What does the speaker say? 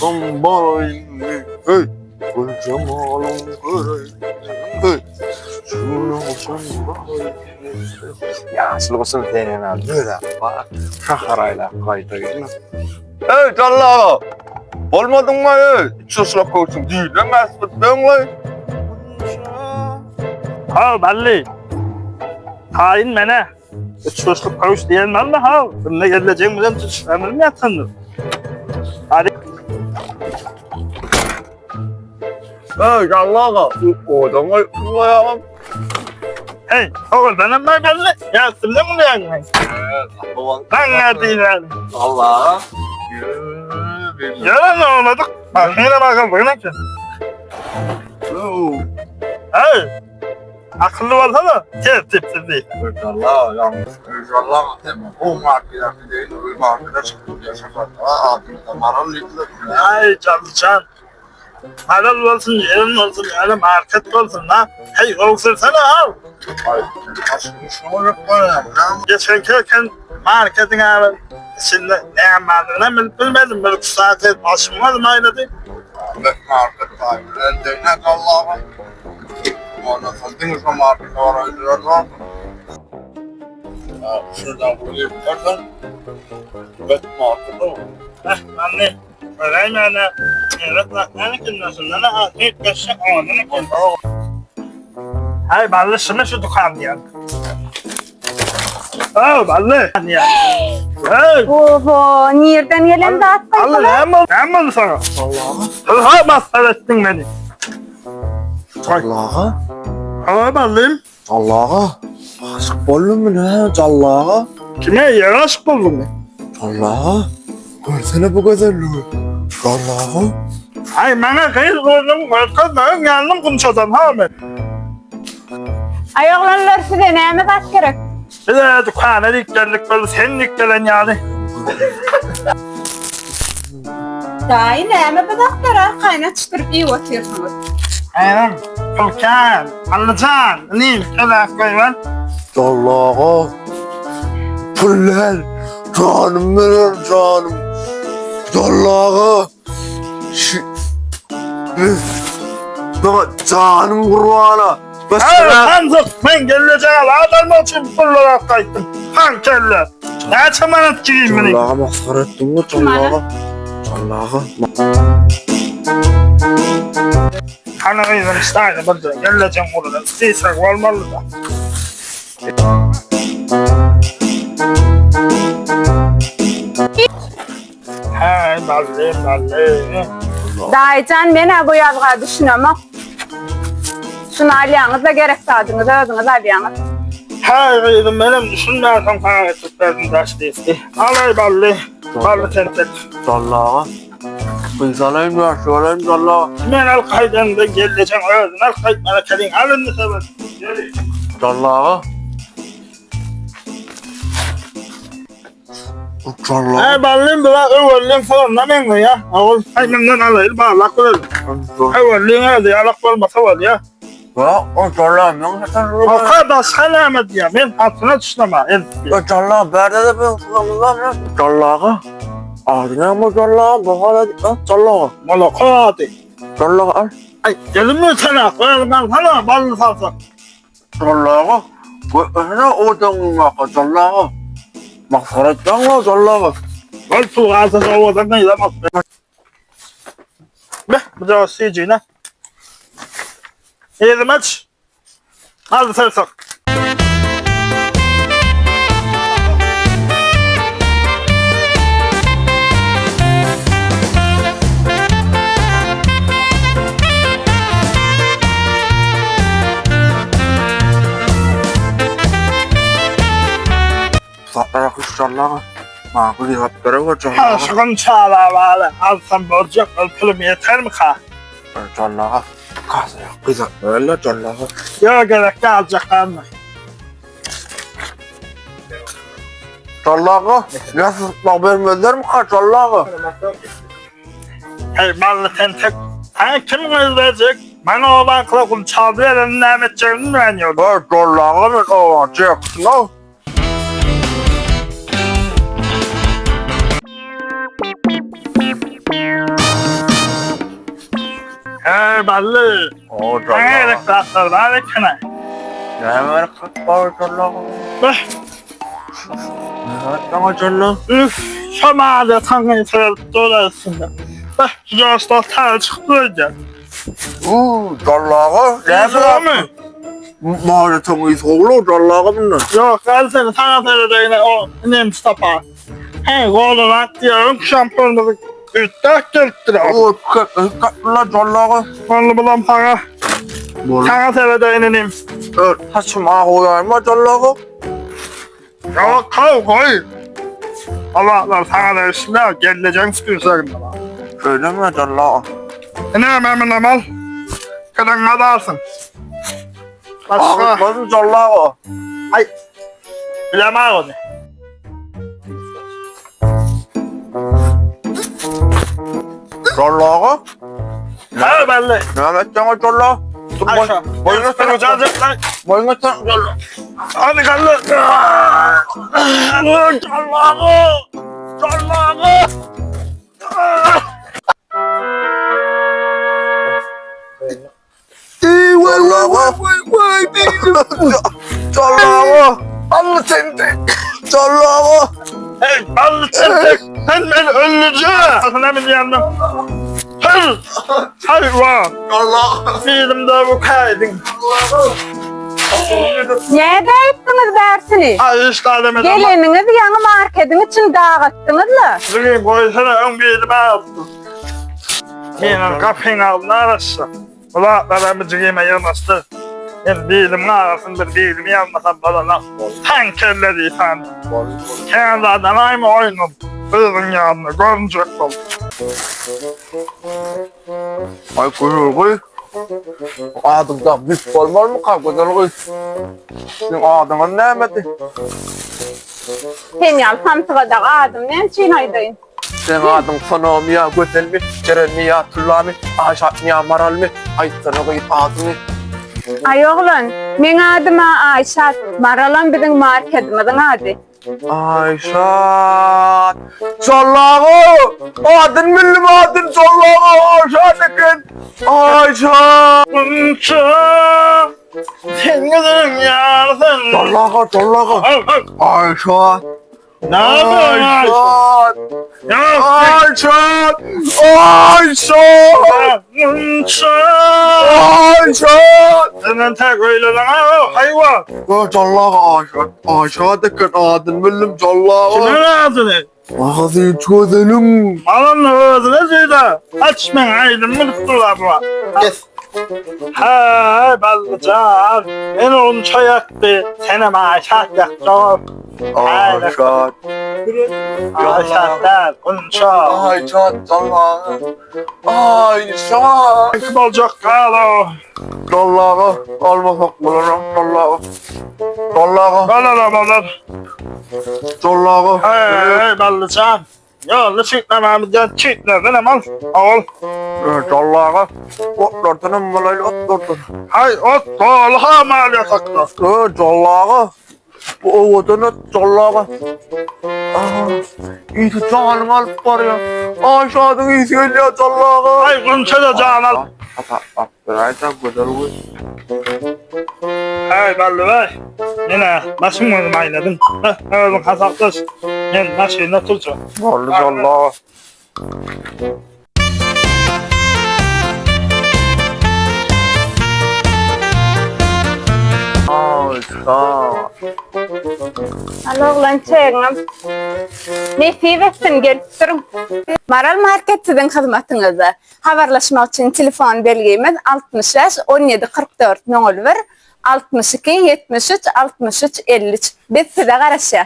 Şam barayını hey, gül cemalın göreyim hey, şunu şam barayını. Ya sılgısın tenine böyle bak, şaharayla kayda gelin. Hey Calla, olmadın mı hey? Çısla koşun değil, ne mesbettin lan? Ha belli. Hain mene. Çocuk kavuş diyen var mı ha? Ne geleceğim bizden tuş. Emir mi yatsındır? Hadi. Hey Calla, o adamı kılmayalım. Hey, oğul benim ben belli. Ya sizin mi yani? Ben ne diyeceğim? Allah. Yalan ne olmadık? Bak yine bakalım bu ne ki? Hey. Akıllı olsana. Tipsiz değil. Allah yalnız Allah o markete değil o markete çıkıyor yaşamak. Abimde maral yıkılır. Ay çalışan. Halal olsun, yerin olsun, yani market olsun ha. Hey, olsursana ha. Ay aşkım şunu yok bana. Geçen köyken marketin abi. Şimdi ne yapmadığını bilmedim. Böyle saate başımadım aynı değil. Ne market var? Ne Allah'ım. Ona saldınız o markete var öldürüyorlar. Şuradan buraya bakarsan. Bet markete o. Anne. Öyleyim yani. Evet bak ne kimdesin? Ne atayıp geçecek ama ne kim? Hey ballı şunu şu dükkan diyen. Oh ballı. Hey. Oho, nereden gelen de atmayın. Allah ne oldu sana? Allah'a. Ha masal ettin beni. Allah'a. Ha ballıyım. Allah'a. Aşık oldun mu ne? Allah'a. Kime yer aşık buldun mu? Allah'a. Görsene bu güzelliği. Allah'a. Ay bana kayıt koydum. Korkutmayın yandım konuşacağım ha ben. Ayaklarlar size neyime bak gerek. Bir de dükkana diklerlik böyle sen dikkelen yani. Daha neyime badaklara kaynaştırıp iyi oturuyorsunuz. Aynen. Furkan, Anlıcan, neyim? Şöyle koyman. Allah'a. Puller. Canım benim canım. Allah'a. Canım kurbanı. Hayır, Hamzık, ben geleceğim. Adam için fırlarak kayıttım. Han kelle. Ne çamanet gireyim beni. Allah'a mahsar ettin mi? Allah'a. Allah'a. Hanı kıydım işte aynı burada. Geleceğim burada. İsteysen olmalı da. Hey, balli. Dayıcan beni bu yazığa düşünüyorum. Şunu alyanızda gerek sağdınız, özünüz alyanız. Hey kıydım benim düşünmeyesem sana ettiklerini taş değilse. Alay balli. Balli tentek. Allah'a. Kıysalayım ya, şöyleyim Allah'a. Ben al kaydan da geleceğim. Özün al kayıt bana kelin. Alın da sever. Gelin. Allah'a. Allah'a. Hey ballim bırak överliğin falan ne ben ya? Oğul kaynımdan alayım bağlak verelim. Överliğin hadi alak olmasa var ya. Ya o Allah'ım ya sen O kadar selamet ya ben altına düşleme. Allah'a berde de ben kullanmam ya. Allah'a. Adına mı Allah'a? Bakalım Allah'a. Malaka hadi. Allah'a al. Ay gelin mi sana? Koyalım ben sana ballı salsak. Allah'a. Bu ne o dağılmak Allah'a. Mahsaretten Allah'a. Gel su gazı soğudan ne yapamaz. Be bu da seyirciyle. İyi maç. Hadi salsak. Saklara kuş Allah'a. Makul yaptırı var Ha Allah'a. şükün çağla bağlı. Alsam borcuk ölpülüm yeter mi ka? Allah'a. Kasa ya kızak öyle Allah'a. Yok gerek de alacaklarını. Allah'a. Nasıl vermediler mi kaç Allah'a? Hey ballı tentek. Ha kim verecek? Bana o bankla kul çaldı elini ne edeceğini bilmiyorum. Evet Allah'a mı olacak? No. He belli. O Ne callağı. gerek rahatlar var ekene. Ne var kalk callağı. Bak. Sana callağı. Üf. Şamada tanrıyı sarılıp dolaşsın. Bak. Dostlar tanrı çıktı hocam. Callağı. Ne Var var? mı? Mağaratamı soğulu callağı bunlar. Yok ben seni tanrı sarıldığına o neymiş tapa. He golden at diyorum şampiyonluk. 3-4 gelittir. O katla callağı. Vallahi bulan para. Tanrı sarıldığına neymiş. Saçma koyarma callağı. Yok koy. Allah sana da işler geleceğin sıkıyorsun. Öyle mi callağı? Ne memnun amal? Kadın adarsın. Başka. Ağıtmasın callağı. Ay. Bilemem onu. Callağı. Ha belli. Mehmet Can'a callağı. Aşağı. Boyuna sen Hocam lan. Boyuna sen callağı. Hadi kallı. Callağı. Callağı. Allah seni de. Callağı. Hey ballı çentek. Ben öleceğim. Sana mı diyandım? Hayvan. Callağı. Filmde bu kaydın. Ne deyiptiniz dersini? Ay işte demedim. Geleniniz yanı marketin için dağıttınız la. Bugün koysana ön bir elime aldım. Benim kafein altına arası. Kulaklarımı cigime yanastı. Ben değilim arasındır değilim yanmasam bana nasıl olur? Tankerleri efendim. Kendi adam aynı oyunum. Kızın yanına görünecek ol. Ay kuyruğu koy. Adımda bir formal mı kalkıyor koy? Senin adımın ne emedi? Sen yal samtığa adım ne çiğnaydın? Senin adın Fanam ya, Götel mi, Ceren mi ya, Tulla mi, Aşat mi ya, Maral mi? Ay sana koy adını. Ay oğlan, men adıma Ayşat, Maralan bizim marketimizin adı. Ayşat. Callağı. Adın milli adın Callağı. Ayşat ekin. Ayşat. Unça. Senin yardım. Callağı. Ayşat. Ne yapıyorsun? Ayşat. Ya Ayşat. Ayşat. Unça. Ayşat. Senin tek öyle lan hayvan. Callağı Ayşat. Ayşat ekin adın millim Callağı. Kimin ağzını? Ağzını çözelim. Alın ağzını söyle. Açmayın aydın mı tuttular bu? Yes. He ballıcan. Ben onu çayaktı. Seni maşak yaktım. Ayşat. Aşağıdan unça. Ayşat Callağı. Ayşat. Kim olacak kalo? Callağı. Almasak bulurum Callağı. Callağı. Balar. Callağı. Hey ballıcan. Yolunu çıkmamamızdan çıkmadın ama oğul. Callağı. Otlardan mı lan otlardan? Hay ot doğru mal yatakta. Callağı. Bu oğudunu Callağı. İyi canım alıp var ya. Aşağıdan iyi söylüyor Callağı. Hay kunça da canal. Aptıraydan güzel bu. Hey ballı bey. Yine başım mı ayladın? Oğlum hasaklaş. Ben başını tutacağım. Vallahi Callağı. Ayşat. Al oğlan çeğinem. Nesivetsin gelip durun. Maral marketçiden hizmetinize haberleşmek için telefon belgemiz 65 17 44 01 62 73 63 53. Biz size karşı.